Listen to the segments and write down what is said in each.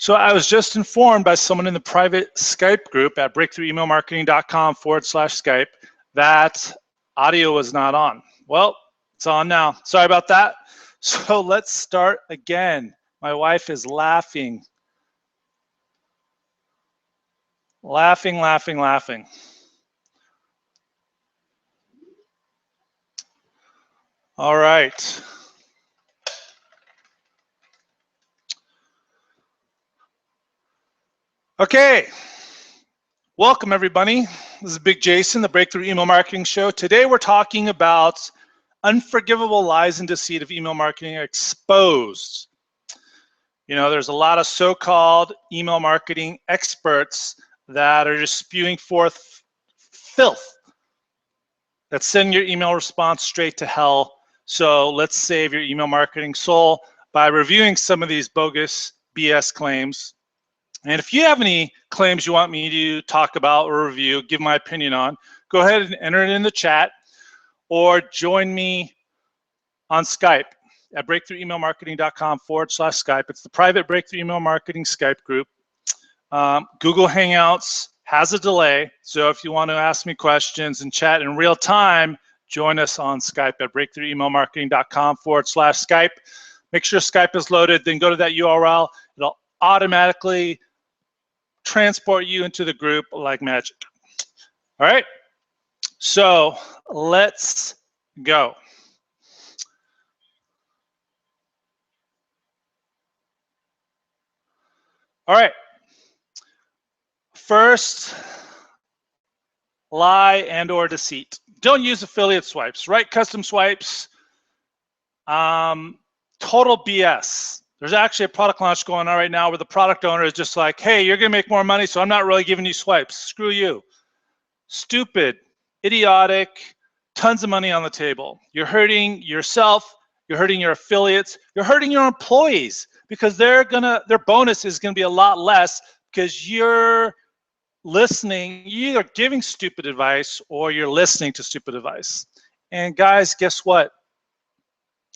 So I was just informed by someone in the private Skype group at breakthroughemailmarketing.com/Skype that audio was not on. Well, it's on now. Sorry about that. So let's start again. My wife is laughing. Laughing. All right. Okay. Welcome, everybody. This is Big Jason, the Breakthrough Email Marketing Show. Today, we're talking about unforgivable lies and deceit of email marketing exposed. You know, there's a lot of so-called email marketing experts that are just spewing forth filth that send your email response straight to hell. So let's save your email marketing soul by reviewing some of these bogus BS claims. And if you have any claims you want me to talk about or review, give my opinion on, go ahead and enter it in the chat or join me on Skype at breakthroughemailmarketing.com/Skype. It's the private Breakthrough Email Marketing Skype group. Google Hangouts has a delay, so if you want to ask me questions and chat in real time, join us on Skype at breakthroughemailmarketing.com/Skype. Make sure Skype is loaded, then go to that URL. It'll automatically transport you into the group like magic. All right, so let's go. All right, first lie and or deceit. Don't use affiliate swipes. Write custom swipes. Total BS. There's actually a product launch going on right now where the product owner is just like, hey, you're gonna make more money, so I'm not really giving you swipes. Screw you. Stupid, idiotic, tons of money on the table. You're hurting yourself, you're hurting your affiliates, you're hurting your employees because their bonus is gonna be a lot less because you're listening, you're either giving stupid advice or you're listening to stupid advice. And guys, guess what?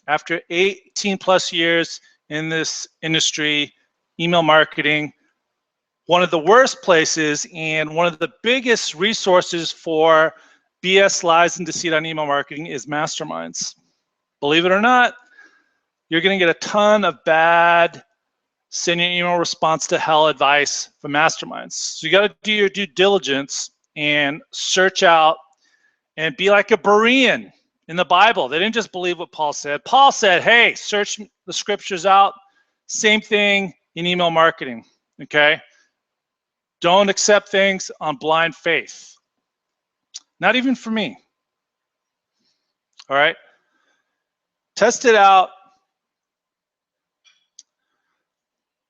After 18 plus years in this industry, email marketing, one of the worst places and one of the biggest resources for BS, lies, and deceit on email marketing is masterminds. Believe it or not, you're gonna get a ton of bad send your email response to hell advice from masterminds. So you gotta do your due diligence and search out and be like a Berean in the Bible. They didn't just believe what Paul said. Paul said, hey, search the scriptures out. Same thing in email marketing, okay? Don't accept things on blind faith. Not even for me, all right? Test it out.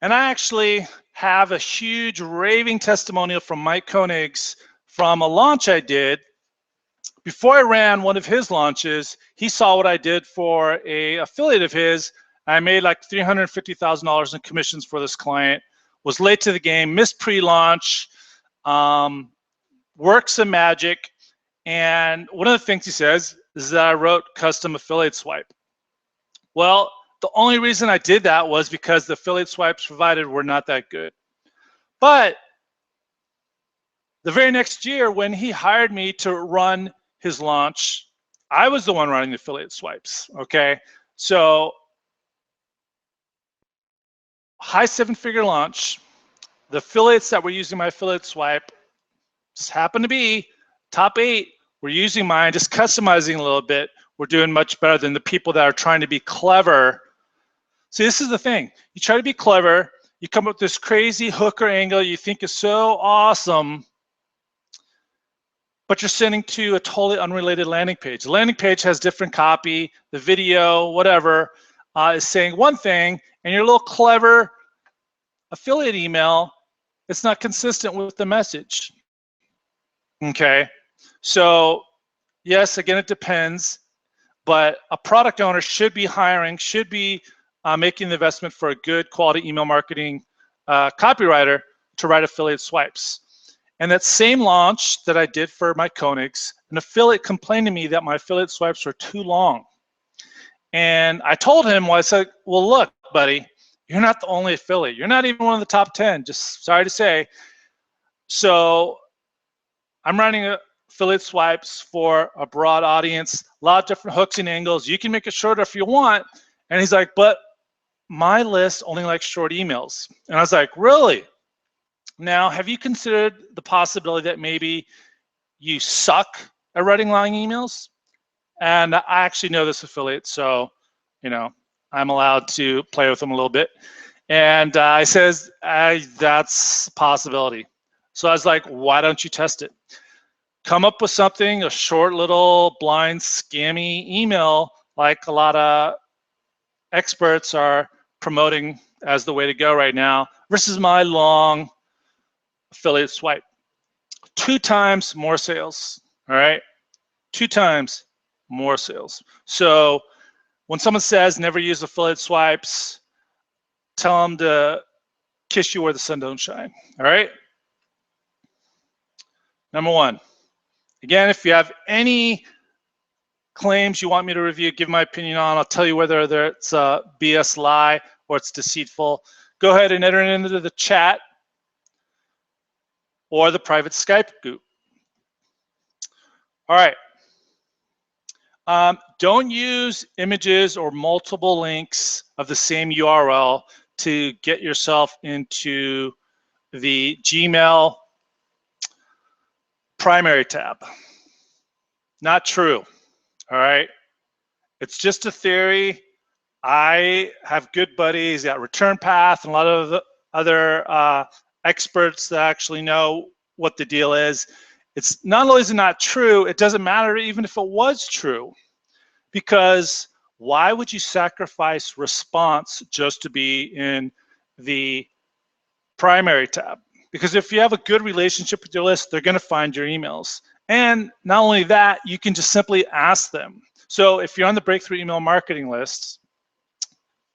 And I actually have a huge raving testimonial from Mike Koenig's from a launch I did. Before I ran one of his launches, he saw what I did for an affiliate of his. I made like $350,000 in commissions for this client, was late to the game, missed pre-launch, worked some magic. And one of the things he says is that I wrote custom affiliate swipe. Well, the only reason I did that was because the affiliate swipes provided were not that good. But the very next year when he hired me to run his launch, I was the one running the affiliate swipes, okay? So high seven-figure launch, the affiliates that were using my affiliate swipe just happened to be top 8 were using mine, just customizing a little bit. We're doing much better than the people that are trying to be clever. See, this is the thing. You try to be clever, you come up with this crazy hook or angle you think is so awesome, but you're sending to a totally unrelated landing page. The landing page has different copy, the video, whatever, is saying one thing, and your little clever affiliate email, it's not consistent with the message, okay? So, yes, again, it depends, but a product owner should be hiring, should be making the investment for a good quality email marketing copywriter to write affiliate swipes. And that same launch that I did for my Koenigs, an affiliate complained to me that my affiliate swipes were too long. And I told him, well, I said, well, look, buddy, You're not the only affiliate. You're not even one of the top 10, just sorry to say. So I'm running affiliate swipes for a broad audience, a lot of different hooks and angles. You can make it shorter if you want. And he's like, but my list only likes short emails. And I was like, really? Now, have you considered the possibility that maybe you suck at writing long emails? And I actually know this affiliate, so, you know, I'm allowed to play with him a little bit. And he says, that's a possibility. So I was like, why don't you test it? Come up with something, a short little blind scammy email like a lot of experts are promoting as the way to go right now versus my long affiliate swipe. 2 times more sales, all right? 2 times more sales. So when someone says never use affiliate swipes, tell them to kiss you where the sun don't shine, all right? Number 1. Again, if you have any claims you want me to review, give my opinion on, I'll tell you whether it's a BS lie or it's deceitful. Go ahead and enter it into the chat or the private Skype group. All right. Don't use images or multiple links of the same URL to get yourself into the Gmail primary tab. Not true, all right? It's just a theory. I have good buddies at Return Path and a lot of the other experts that actually know what the deal is. It's not only is it not true, it doesn't matter even if it was true, because why would you sacrifice response just to be in the primary tab? Because if you have a good relationship with your list, they're gonna find your emails. And not only that, you can just simply ask them. So if you're on the Breakthrough Email Marketing list,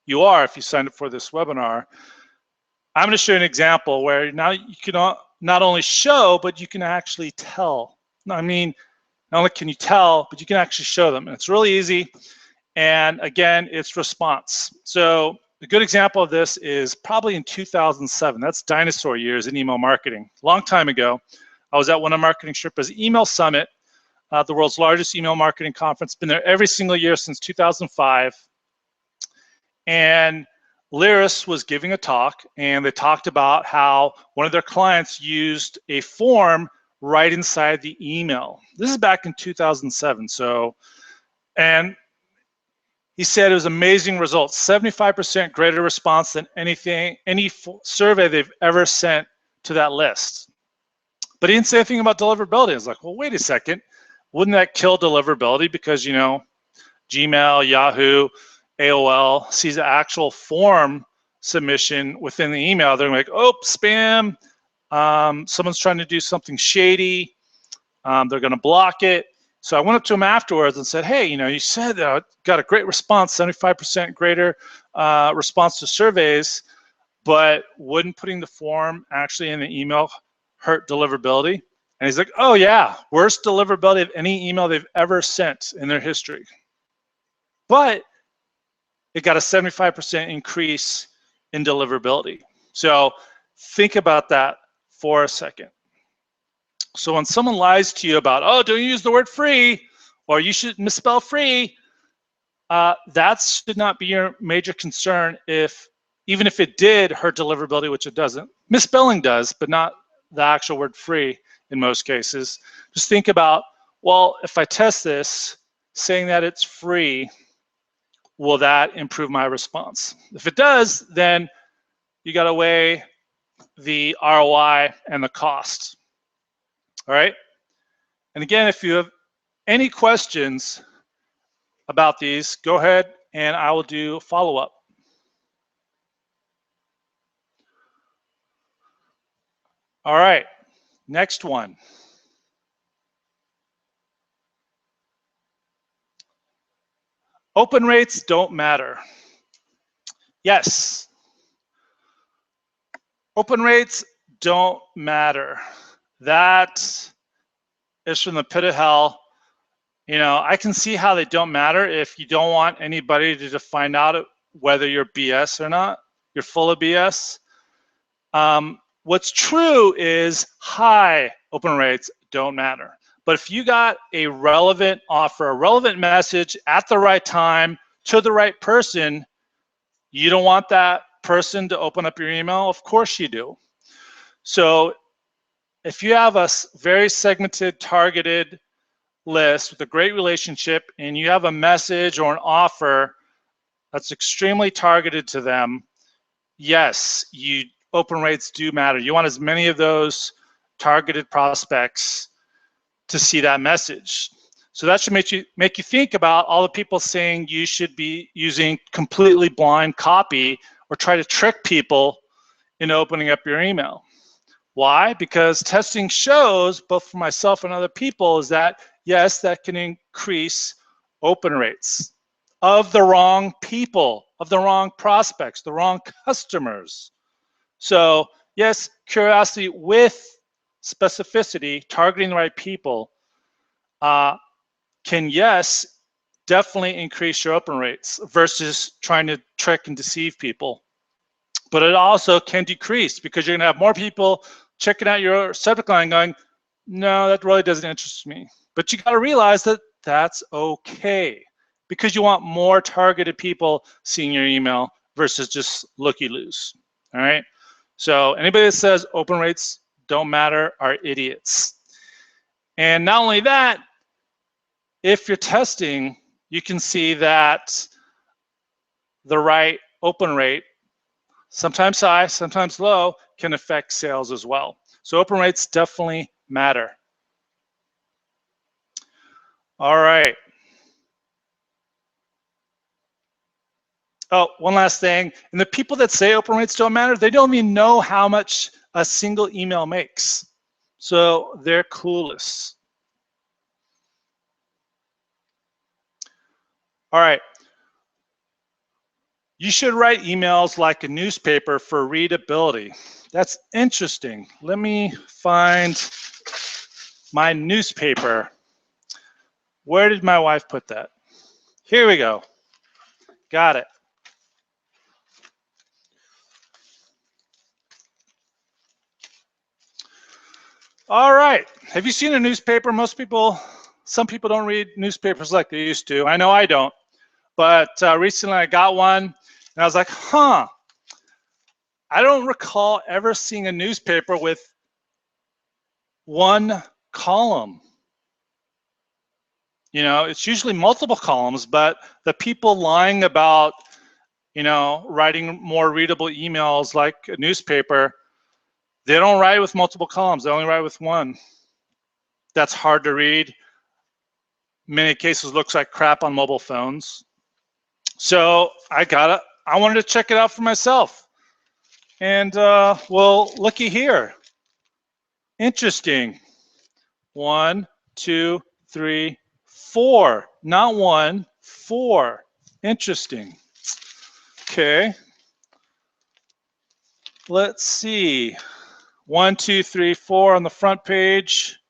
you are if you signed up for this webinar, I'm gonna show you an example where now you can not only show, but you can actually tell. I mean, not only can you tell, but you can actually show them. And it's really easy. And again, it's response. So a good example of this is probably in 2007. That's dinosaur years in email marketing. Long time ago, I was at one of Marketing Sherpa's email summit, the world's largest email marketing conference. Been there every single year since 2005. And Lyris was giving a talk, and they talked about how one of their clients used a form right inside the email. This is back in 2007. So, and he said it was amazing results, 75% greater response than any survey they've ever sent to that list. But he didn't say anything about deliverability. I was like, well, wait a second. Wouldn't that kill deliverability? Because, you know, Gmail, Yahoo, AOL sees the actual form submission within the email. They're like, oh, spam. Someone's trying to do something shady. They're going to block it. So I went up to him afterwards and said, hey, you know, you said got a great response, 75% greater response to surveys, but wouldn't putting the form actually in the email hurt deliverability? And he's like, oh yeah, worst deliverability of any email they've ever sent in their history. But it got a 75% increase in deliverability. So think about that for a second. So when someone lies to you about, oh, don't use the word free, or you should misspell free, that should not be your major concern even if it did hurt deliverability, which it doesn't. Misspelling does, but not the actual word free in most cases. Just think about, well, if I test this, saying that it's free, will that improve my response? If it does, then you got to weigh the ROI and the cost. All right. And again, if you have any questions about these, go ahead and I will do follow-up. All right, next one. Open rates don't matter. Yes. Open rates don't matter. That is from the pit of hell. You know, I can see how they don't matter if you don't want anybody to find out whether you're BS or not. you're full of BS. What's true is high open rates don't matter. But if you got a relevant offer, a relevant message at the right time to the right person, you don't want that person to open up your email? Of course you do. So if you have a very segmented, targeted list with a great relationship and you have a message or an offer that's extremely targeted to them, yes, open rates do matter. You want as many of those targeted prospects to see that message. So that should make you think about all the people saying you should be using completely blind copy or try to trick people into opening up your email. Why? Because testing shows, both for myself and other people, is that yes, that can increase open rates of the wrong people, of the wrong prospects, the wrong customers. So yes, curiosity with specificity, targeting the right people, can, yes, definitely increase your open rates versus trying to trick and deceive people. But it also can decrease because you're gonna have more people checking out your subject line going, no, that really doesn't interest me. But you gotta realize that that's okay because you want more targeted people seeing your email versus just looky-loos, all right? So anybody that says open rates don't matter are idiots. And not only that, if you're testing, you can see that the right open rate, sometimes high, sometimes low, can affect sales as well. So open rates definitely matter. All right. Oh, one last thing. And the people that say open rates don't matter, they don't even know how much a single email makes. So they're clueless. All right. You should write emails like a newspaper for readability. That's interesting. Let me find my newspaper. Where did my wife put that? Here we go. Got it. All right. Have you seen a newspaper? Some people don't read newspapers like they used to. I know I don't. But recently I got one and I was like, huh. I don't recall ever seeing a newspaper with one column. You know, it's usually multiple columns, but the people lying about, you know, writing more readable emails like a newspaper, they don't write with multiple columns. They only write with one. That's hard to read. In many cases looks like crap on mobile phones. So I wanted to check it out for myself. And well, looky here. Interesting. 1, 2, 3, 4. Not 1, 4. Interesting. Okay. Let's see. 1, 2, 3, 4 on the front page.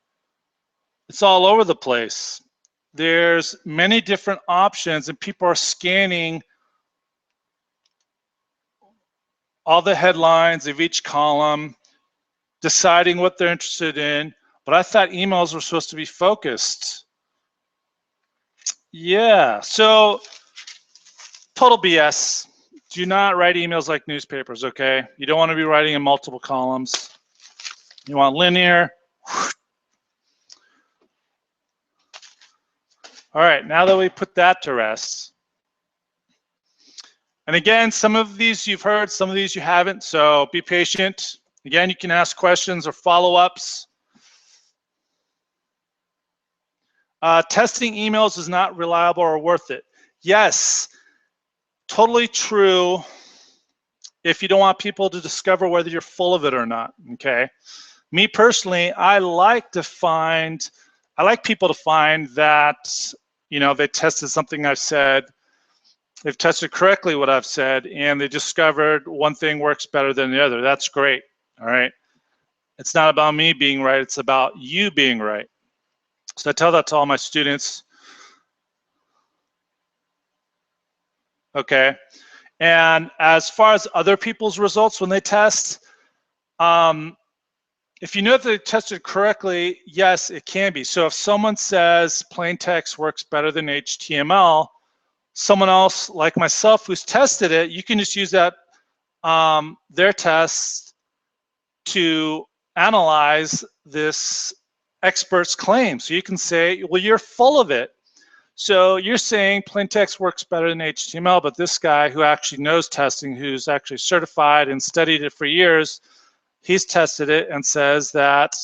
It's all over the place. There's many different options and people are scanning all the headlines of each column, deciding what they're interested in. But I thought emails were supposed to be focused. Yeah, so total BS. Do not write emails like newspapers, okay? You don't want to be writing in multiple columns. You want linear. All right, now that we put that to rest. And again, some of these you've heard, some of these you haven't, so be patient. Again, you can ask questions or follow-ups. Testing emails is not reliable or worth it. Yes, totally true if you don't want people to discover whether you're full of it or not, okay? Me personally, I like people to find that, you know, they tested something I've said, they've tested correctly what I've said, and they discovered one thing works better than the other. That's great, all right? It's not about me being right, it's about you being right. So I tell that to all my students. Okay, And as far as other people's results when they test, if you know that they tested correctly, yes, it can be. So if someone says plain text works better than HTML, someone else like myself who's tested it, you can just use that their test to analyze this expert's claim. So you can say, well, you're full of it. So you're saying plain text works better than HTML, but this guy who actually knows testing, who's actually certified and studied it for years, he's tested it and says that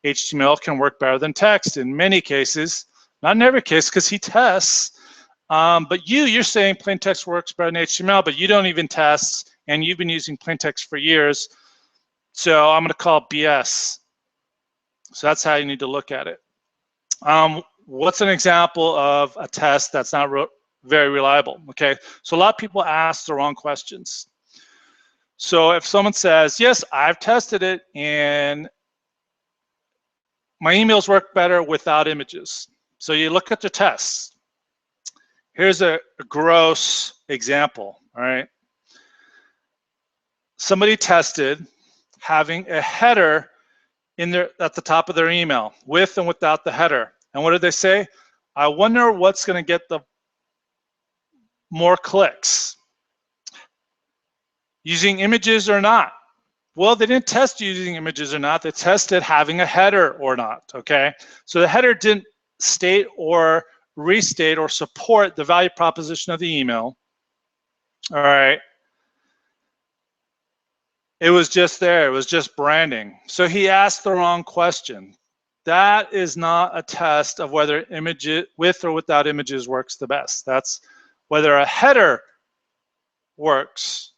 HTML can work better than text in many cases, not in every case because he tests. But you're saying plain text works better than HTML, but you don't even test and you've been using plain text for years. So I'm gonna call it BS. So that's how you need to look at it. What's an example of a test that's not very reliable? Okay, so a lot of people ask the wrong questions. So if someone says, yes, I've tested it and my emails work better without images. So you look at the tests. Here's a gross example, all right? Somebody tested having a header at the top of their email, with and without the header. And what did they say? I wonder what's gonna get the more clicks, using images or not. Well, they didn't test using images or not, they tested having a header or not, okay? So the header didn't state or restate or support the value proposition of the email, all right? It was just there, it was just branding. So he asked the wrong question. That is not a test of whether images with or without images works the best. That's whether a header works.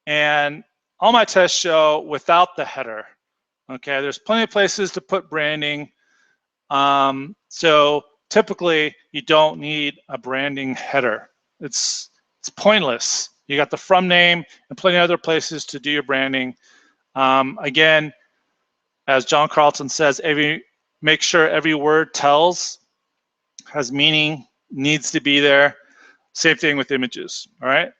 And all my tests show without the header. Okay, there's plenty of places to put branding. So typically you don't need a branding header. It's pointless. You got the from name and plenty of other places to do your branding. Again, as John Carlton says, make sure every word tells, has meaning, needs to be there. Same thing with images, all right?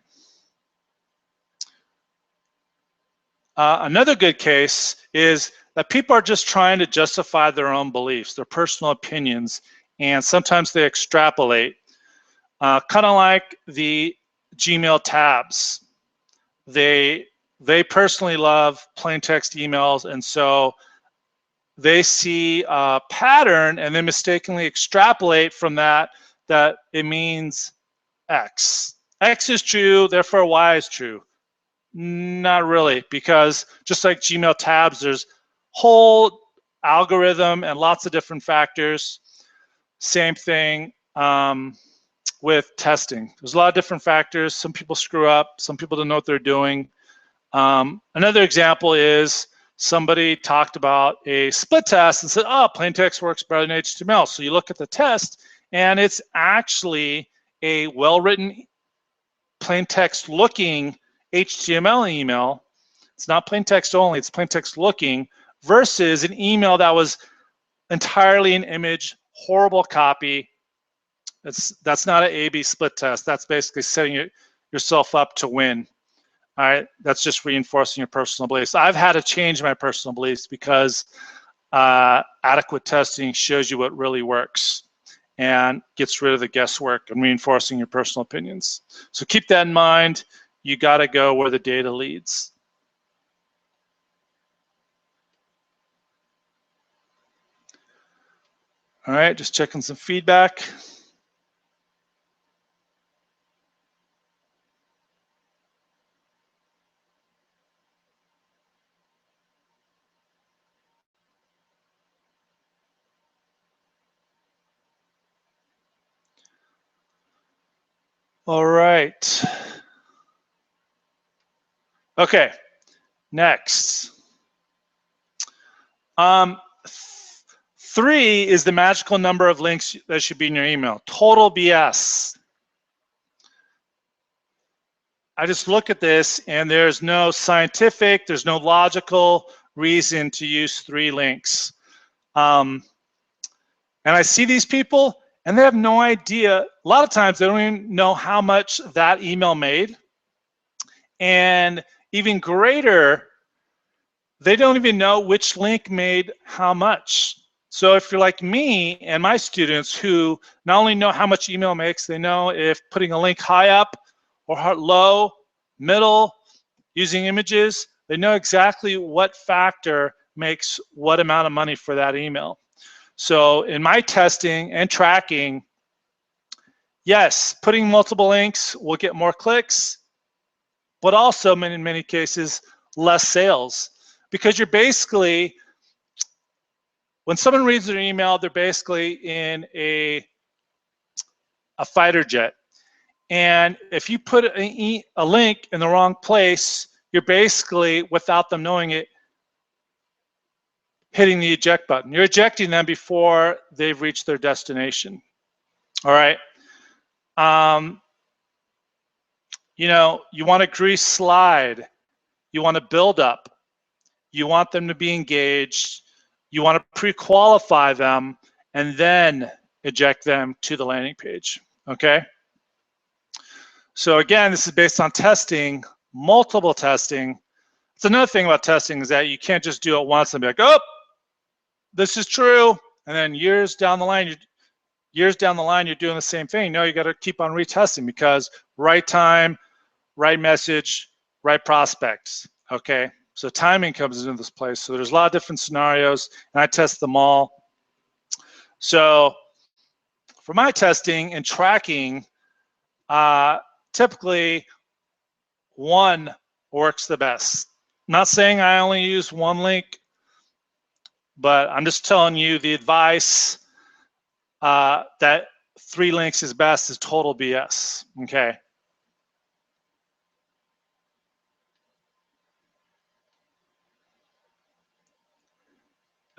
Another good case is that people are just trying to justify their own beliefs, their personal opinions, and sometimes they extrapolate. Kind of like the Gmail tabs. They personally love plain text emails, and so they see a pattern and then mistakenly extrapolate from that it means X. X is true, therefore Y is true. Not really, because just like Gmail tabs, there's whole algorithm and lots of different factors. Same thing with testing. There's a lot of different factors. Some people screw up, some people don't know what they're doing. Another example is somebody talked about a split test and said, oh, plain text works better than HTML. So you look at the test and it's actually a well-written plain text looking HTML email. It's not plain text only, it's plain text looking, versus an email that was entirely an image, horrible copy. That's not an A/B split test. That's basically setting yourself up to win. All right, that's just reinforcing your personal beliefs. I've had to change my personal beliefs because adequate testing shows you what really works and gets rid of the guesswork and reinforcing your personal opinions. So keep that in mind. You got to go where the data leads. All right, just checking some feedback. All right. Okay, next. 3 is the magical number of links that should be in your email. Total BS. I just look at this and there's no scientific, there's no logical reason to use 3 links. And I see these people and they have no idea. A lot of times they don't even know how much that email made. And even greater, they don't even know which link made how much. So if you're like me and my students who not only know how much email makes, they know if putting a link high up or low, middle, using images, they know exactly what factor makes what amount of money for that email. So in my testing and tracking, yes, putting multiple links will get more clicks, but also in many cases, less sales. Because you're basically, when someone reads their email, they're basically in a fighter jet. And if you put a link in the wrong place, you're basically, without them knowing it, hitting the eject button. You're ejecting them before they've reached their destination. All right. You know, you want a grease slide. You want to build up. You want them to be engaged. You want to pre-qualify them and then eject them to the landing page. Okay. So again, this is based on testing, multiple testing. It's another thing about testing is that you can't just do it once and be like, oh, this is true. And then years down the line, you're doing the same thing. No, you got to keep on retesting because right time, right message, right prospects. Okay. So timing comes into this place. So there's a lot of different scenarios and I test them all. So for my testing and tracking, typically one works the best. Not saying I only use one link, but I'm just telling you the advice that 3 links is best is total BS, okay?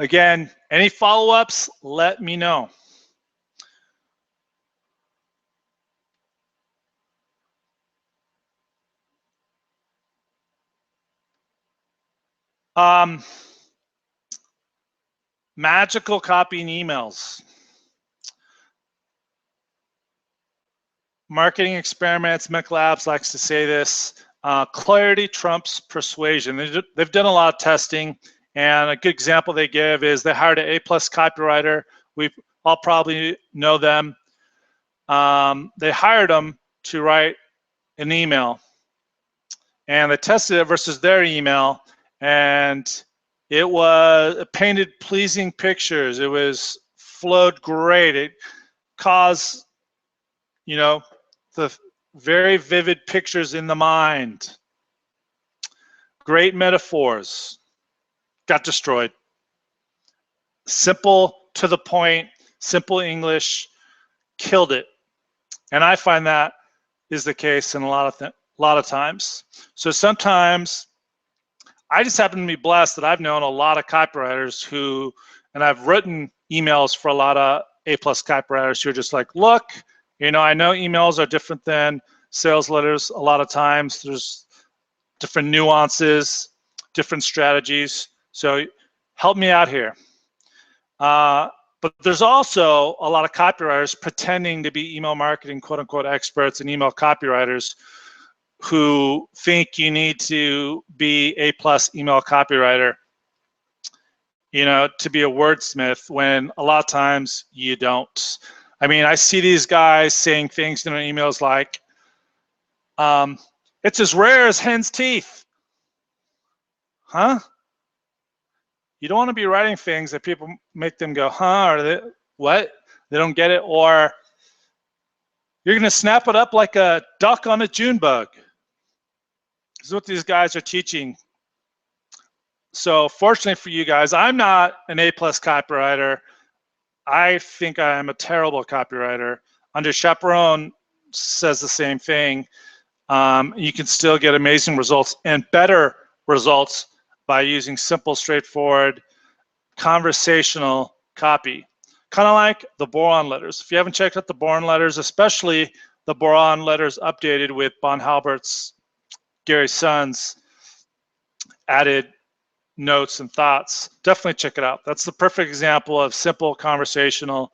Again, any follow-ups, let me know. Magical copying emails. Marketing Experiments, McLabs likes to say this, clarity trumps persuasion. They've done a lot of testing, and a good example they give is they hired an A+ copywriter. We all probably know them. They hired them to write an email, and they tested it versus their email, and it painted pleasing pictures. It was flowed great. It caused, you know, the very vivid pictures in the mind. Great metaphors. Got destroyed. Simple, to the point, simple English, killed it. And I find that is the case in a lot of times. So sometimes I just happen to be blessed that I've known a lot of copywriters who, and I've written emails for a lot of A+ copywriters who are just like, look, you know, I know emails are different than sales letters. A lot of times there's different nuances, different strategies. So help me out here. But there's also a lot of copywriters pretending to be email marketing, quote unquote, experts and email copywriters who think you need to be A+ email copywriter, you know, to be a wordsmith, when a lot of times you don't. I mean, I see these guys saying things in their emails like, it's as rare as hen's teeth. Huh? You don't want to be writing things that people make them go, huh, or what? They don't get it, or you're gonna snap it up like a duck on a June bug. This is what these guys are teaching. So fortunately for you guys, I'm not an A+ copywriter. I think I am a terrible copywriter. Under Chaperone says the same thing. You can still get amazing results and better results by using simple, straightforward, conversational copy. Kind of like the boron letters. If you haven't checked out the boron letters, especially the boron letters updated with Bon Halbert's, Gary Sun's added notes and thoughts, definitely check it out. That's the perfect example of simple conversational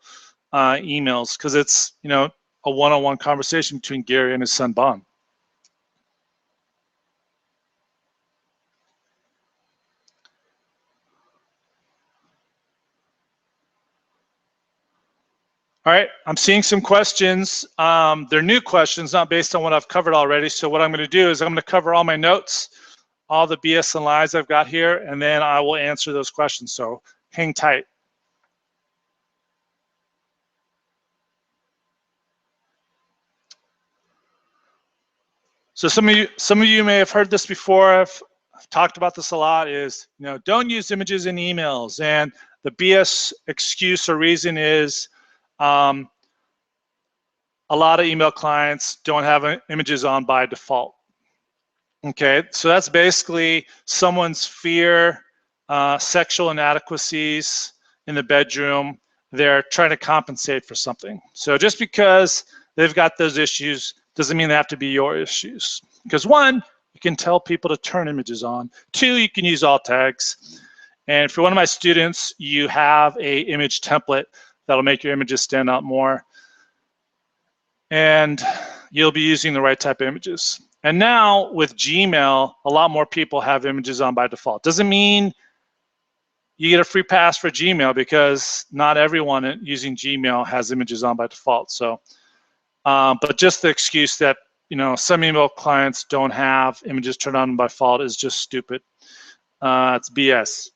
emails, because it's, you know, a one-on-one conversation between Gary and his son Bon. All right, I'm seeing some questions. They're new questions, not based on what I've covered already. So what I'm going to do is I'm going to cover all my notes, all the BS and lies I've got here, and then I will answer those questions. So hang tight. So some of you may have heard this before. I've talked about this a lot. Is don't use images in emails, and the BS excuse or reason is a lot of email clients don't have images on by default. Okay, so that's basically someone's fear, sexual inadequacies in the bedroom. They're trying to compensate for something. So just because they've got those issues doesn't mean they have to be your issues. Because one, you can tell people to turn images on. Two, you can use alt tags. And for one of my students, you have a image template that'll make your images stand out more. And you'll be using the right type of images. And now with Gmail, a lot more people have images on by default. Doesn't mean you get a free pass for Gmail, because not everyone using Gmail has images on by default. So, but just the excuse that some email clients don't have images turned on by default is just stupid. It's BS.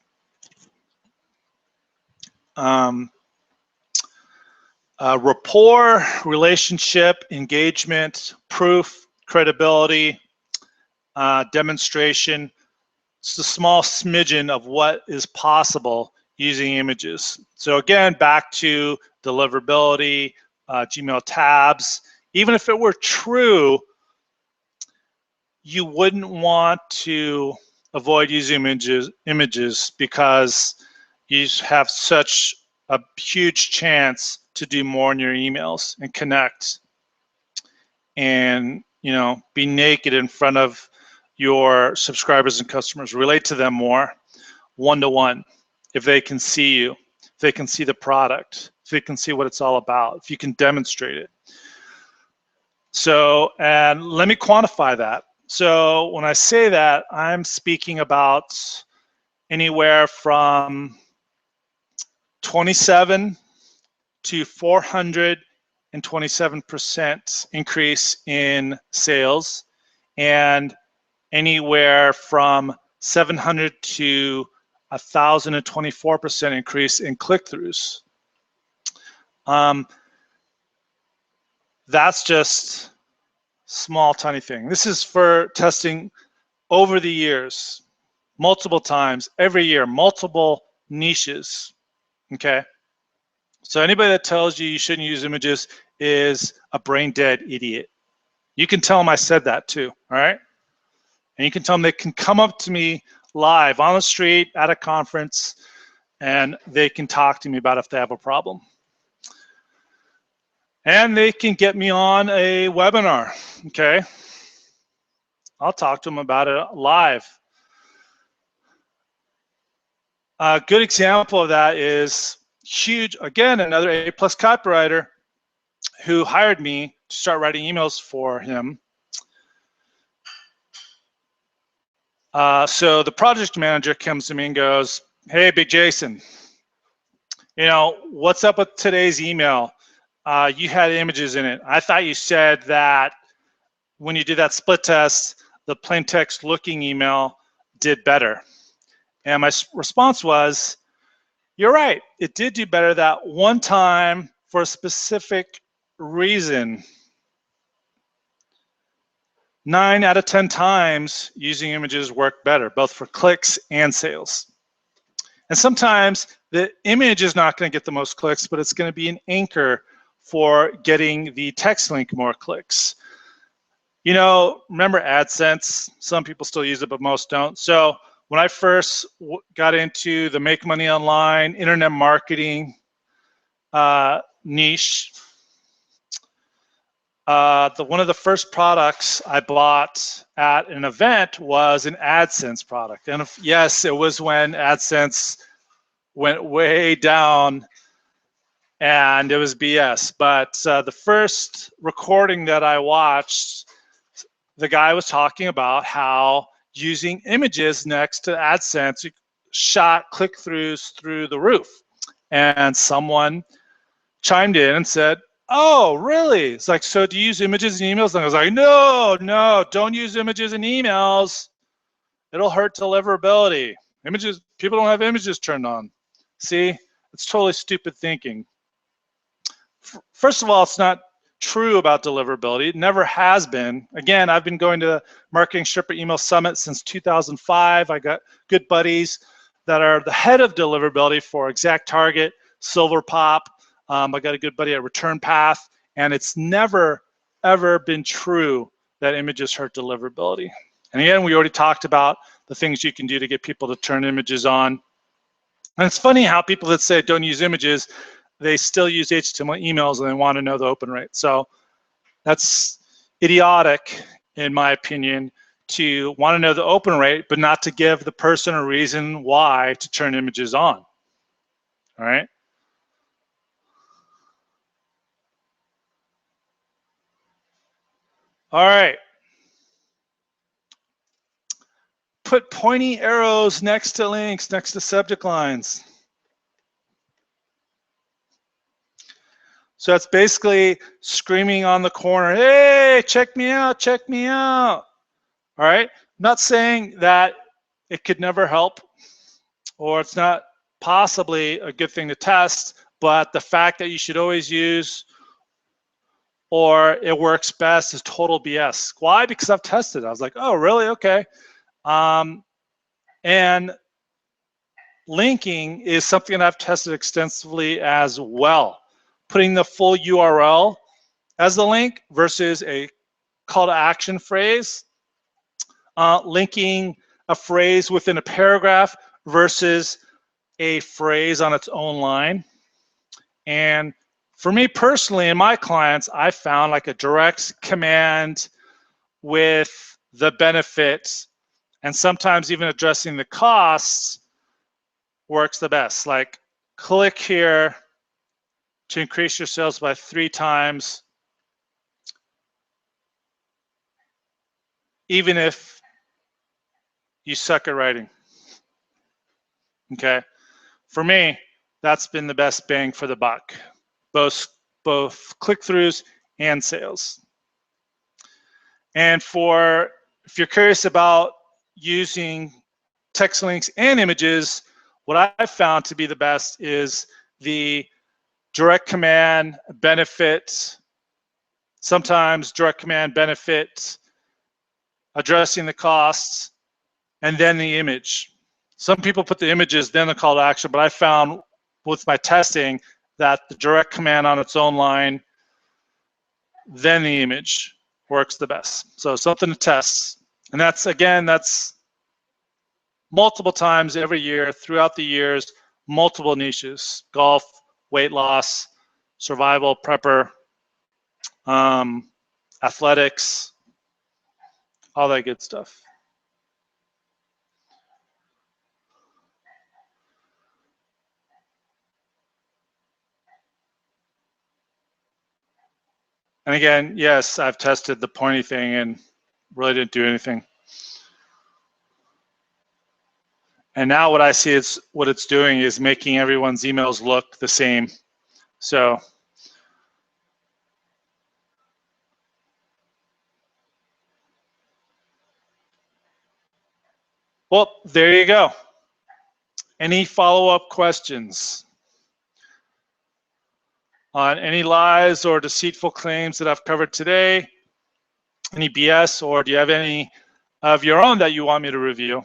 Rapport, relationship, engagement, proof, credibility, demonstration. It's a small smidgen of what is possible using images. So again, back to deliverability, Gmail tabs. Even if it were true, you wouldn't want to avoid using images because you have such a huge chance to do more in your emails and connect and be naked in front of your subscribers and customers, relate to them more one-to-one. If they can see you, if they can see the product, if they can see what it's all about, if you can demonstrate it. So, and let me quantify that. So when I say that, I'm speaking about anywhere from 27 to 427% increase in sales, and anywhere from 700 to 1,024% increase in click-throughs. That's just small, tiny thing. This is for testing over the years, multiple times, every year, multiple niches, okay? So anybody that tells you you shouldn't use images is a brain-dead idiot. You can tell them I said that too, all right? And you can tell them they can come up to me live on the street at a conference and they can talk to me about if they have a problem. And they can get me on a webinar, okay? I'll talk to them about it live. A good example of that is huge, again, another A+ copywriter who hired me to start writing emails for him. So the project manager comes to me and goes, "Hey, Big Jason, what's up with today's email? You had images in it. I thought you said that when you did that split test, the plain text looking email did better." And my response was, "You're right, it did do better that one time for a specific reason. 9 out of 10 times using images work better, both for clicks and sales. And sometimes the image is not going to get the most clicks, but it's going to be an anchor for getting the text link more clicks." Remember AdSense? Some people still use it, but most don't. So when I first got into the make money online, internet marketing niche, one of the first products I bought at an event was an AdSense product. And yes, it was when AdSense went way down and it was BS. But the first recording that I watched, the guy was talking about how using images next to AdSense shot click-throughs through the roof. And someone chimed in and said, oh, really? It's like, so do you use images and emails? And I was like, no, don't use images and emails. It'll hurt deliverability. Images, people don't have images turned on. See, it's totally stupid thinking. First of all, it's not true about deliverability. It never has been. Again, I've been going to Marketing Stripper Email Summit since 2005. I got good buddies that are the head of deliverability for Exact Target, Silver Pop. I got a good buddy at Return Path, and it's never, ever been true that images hurt deliverability. And again, we already talked about the things you can do to get people to turn images on. And it's funny how people that say don't use images, they still use HTML emails and they want to know the open rate. So that's idiotic, in my opinion, to want to know the open rate, but not to give the person a reason why to turn images on. All right. All right. Put pointy arrows next to links, next to subject lines. So that's basically screaming on the corner, hey, check me out, check me out. All right. I'm not saying that it could never help or it's not possibly a good thing to test, but the fact that you should always use or it works best is total BS. Why? Because I've tested it. I was like, oh, really? Okay. And linking is something that I've tested extensively as well. Putting the full URL as the link versus a call to action phrase. Linking a phrase within a paragraph versus a phrase on its own line. And for me personally and my clients, I found like a direct command with the benefits and sometimes even addressing the costs works the best. Like click here to increase your sales by 3 times, even if you suck at writing. Okay, for me, that's been the best bang for the buck, both click-throughs and sales. And if you're curious about using text links and images, what I've found to be the best is the direct command benefit, sometimes direct command benefit, addressing the costs, and then the image. Some people put the images, then the call to action, but I found with my testing that the direct command on its own line, then the image works the best. So something to test. And that's, again, that's multiple times every year, throughout the years, multiple niches: golf, weight loss, survival, prepper, athletics, all that good stuff. And again, yes, I've tested the pointy thing and really didn't do anything. And now what I see is what it's doing is making everyone's emails look the same. So well, there you go. Any follow-up questions on any lies or deceitful claims that I've covered today? Any BS, or do you have any of your own that you want me to review?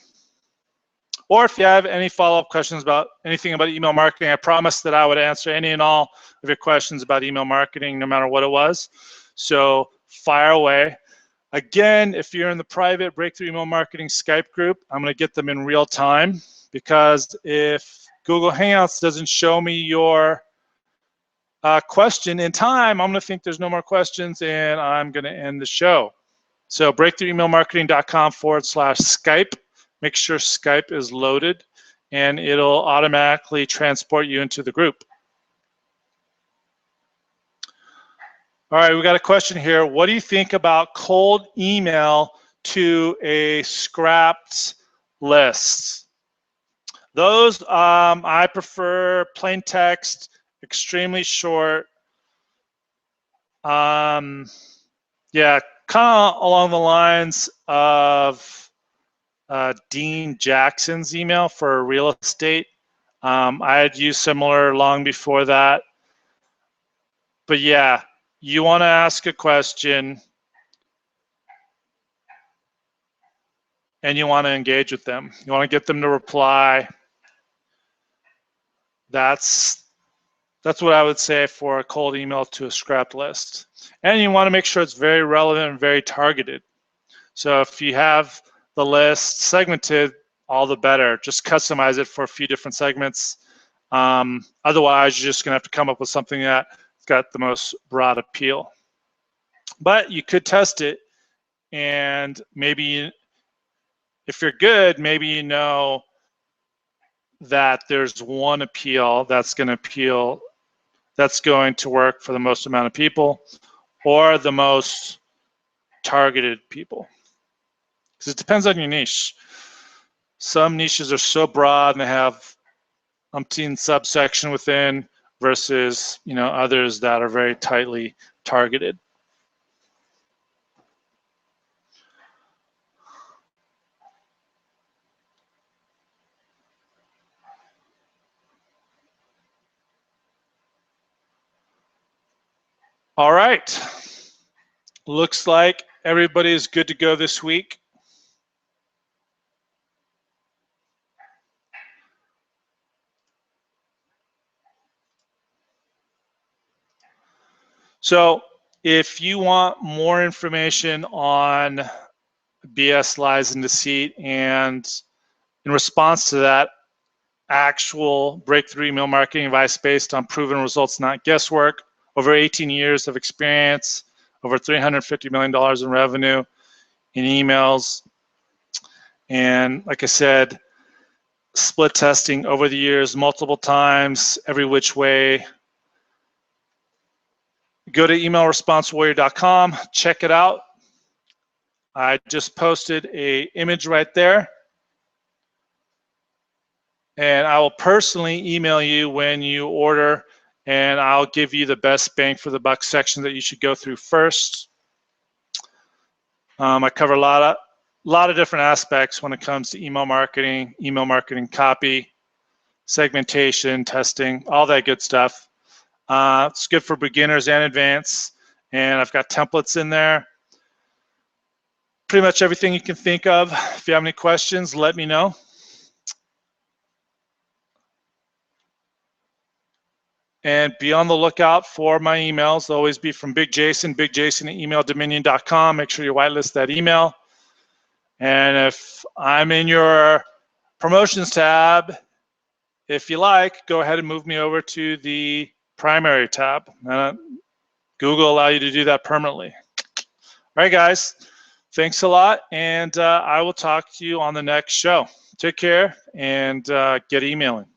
Or if you have any follow-up questions about anything about email marketing, I promised that I would answer any and all of your questions about email marketing, no matter what it was. So fire away. Again, if you're in the private Breakthrough Email Marketing Skype group, I'm going to get them in real time, because if Google Hangouts doesn't show me your question in time, I'm going to think there's no more questions and I'm going to end the show. So breakthroughemailmarketing.com/Skype. Make sure Skype is loaded and it'll automatically transport you into the group. All right, we got a question here. What do you think about cold email to a scrapped list? Those, I prefer plain text, extremely short, Yeah, kind of along the lines of Dean Jackson's email for real estate. I had used similar long before that. But yeah, you want to ask a question and you want to engage with them. You want to get them to reply. That's what I would say for a cold email to a scrapped list. And you want to make sure it's very relevant and very targeted. So if you have the list segmented, all the better. Just customize it for a few different segments. Otherwise, you're just going to have to come up with something that's got the most broad appeal. But you could test it, and maybe if you're good, maybe you know that there's one appeal that's going to work for the most amount of people, or the most targeted people. Because it depends on your niche. Some niches are so broad and they have umpteen subsection within, versus others that are very tightly targeted. All right. Looks like everybody's good to go this week. So if you want more information on BS, lies, and deceit, and in response to that, actual breakthrough email marketing advice based on proven results, not guesswork, over 18 years of experience, over $350 million in revenue in emails. And like I said, split testing over the years, multiple times, every which way. Go to emailresponsewarrior.com, check it out. I just posted an image right there. And I will personally email you when you order, and I'll give you the best bang for the buck section that you should go through first. I cover a lot of different aspects when it comes to email marketing copy, segmentation, testing, all that good stuff. It's good for beginners and advanced, and I've got templates in there. Pretty much everything you can think of. If you have any questions, let me know. And be on the lookout for my emails. They'll always be from Big Jason at emaildominion.com. Make sure you whitelist that email. And if I'm in your promotions tab, if you like, go ahead and move me over to the primary tab. Google allows you to do that permanently. All right, guys. Thanks a lot, and I will talk to you on the next show. Take care, and get emailing.